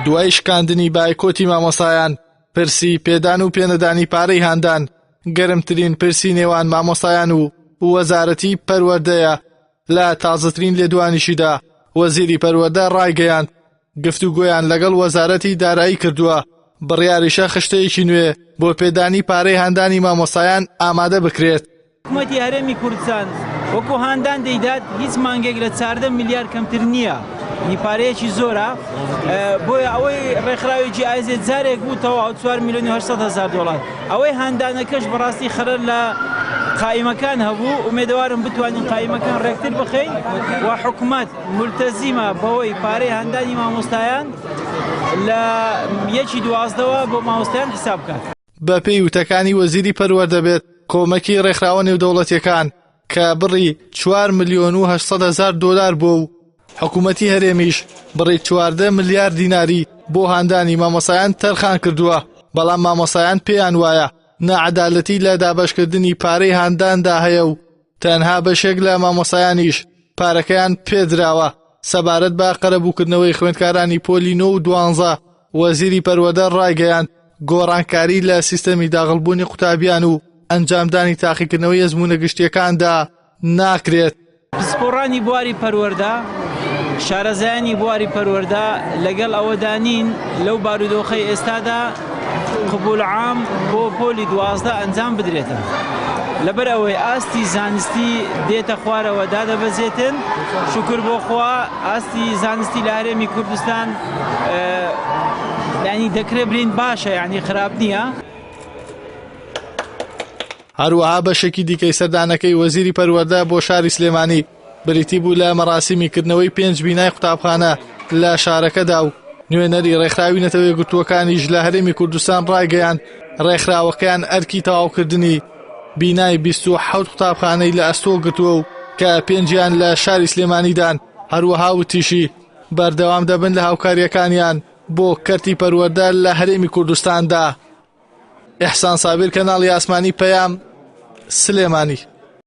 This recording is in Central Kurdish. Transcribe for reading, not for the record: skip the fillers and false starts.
دوای شکاندنی بایکۆتی مامۆستایان پرسی پێدان و پێنەدانی پارەی هاندان گەرمترین پرسی نێوان مامۆستایان و وەزارەتی پەروەردەیە. لە تازەترین لێدوانیشیدا وەزیری پەروەردە ڕایگەیاند گفتوگۆیان لەگەڵ وەزارەتی دارایی کردووە بڕیاریشە خشتەیەکی نوێ بۆ پێدانی پارەی هاندانی مامۆستایان ئامادە بکرێت. حکوومەتی هەرێمی کوردستان وەکو هاندان دەیدات هیچ مانگێک لە 14 میلیارد کەمتر نییە، پارەیەکی زۆرە بۆیە ئەوەی ڕێکخراوی جیائزێ جارێک بووتەوە 4 میلیۆن و 800,000 دۆلار. ئەوەی هاندانەکەش بەڕاستی خەرەر لە قائیمەکان هەبوو. ئومێدەوارم بتوانین قائیمەکان ڕێکتر بخەین و حکوومەت ملتەزیمە بەوەی پارەی هاندانی مامۆستایان لە 1/12 بۆ مامۆستایان حساب بکات. بە پێی وتەکانی وەزیری پەروەردە بێت کۆمەکی ڕێکخراوە نێودەوڵەتیەکان کە بڕی 4 میلیۆن و 800,000 دۆلار بوو و حکوومەتی هەرێمیش بڕی 14 میلیارد دیناری بۆ هاندانی مامۆستایان تەرخان کردووە. بەڵام مامۆستایان پێیان وایە نەعەدالەتی لە دابەشکردنی پارەی هانداندا هەیە و تەنها بەشێک لە مامۆستایانیش پارەکەیان پێدراوە. سەبارەت بە قەرەبووکردنەوەی خوێندکارانی پۆلی 9 و 12 وەزیری پەروەردە ڕایگەیاند گۆڕانکاری لە سیستەمی داغڵبوونی قوتابیان و ئەنجامدانی تاقیکردنەوەی ئەزموونە گشتیەکاندا ناکرێت. پسپۆڕانی بواری پەروەردە شارەزایانی بواری پەروەردە لەگەڵ ئەوەدانین لەو بارودۆخەی ئێستادا قبول عام بۆ پۆلی 12 ئەنجام بدرێتە. لەبەر ئەوەی ئاستی زانستی دێتە خوارەوە دادەبەزێتن. شکر بۆ خوا ئاستی زانستی لە هەرێمی کوردستان یعنی دەکرێ برین باشە، یعنی خراپ نییە. هەروەها بەشێکی دیکەی سەردانەکەی وەزیری پەروەردە بۆ شاری سلێمانی بریتی بوو لە مەراسیمی کردنەوەی 5 بینای قوتابخانە لە شارەکەدا و نوێنەری ڕێکخراوی نەتەوە یەکگرتووەکانیش لە هەرێمی کوردستان ڕایگەیاند ڕێکخراوەکەیان ئەرکی تەواوکردنی بینای 27 قوتابخانەی لە ئەستۆ گرتووە و کە 5یان لە شاری سلێمانیدان. هەروەها وتیشی بەردەوام دەبن لە هاوکاریەکانیان بۆ کەرتی پەروەردە لە هەرێمی کوردستاندا. ئیحسان سابیر، کەناڵی ئاسمانی پەیام، سلێمانی.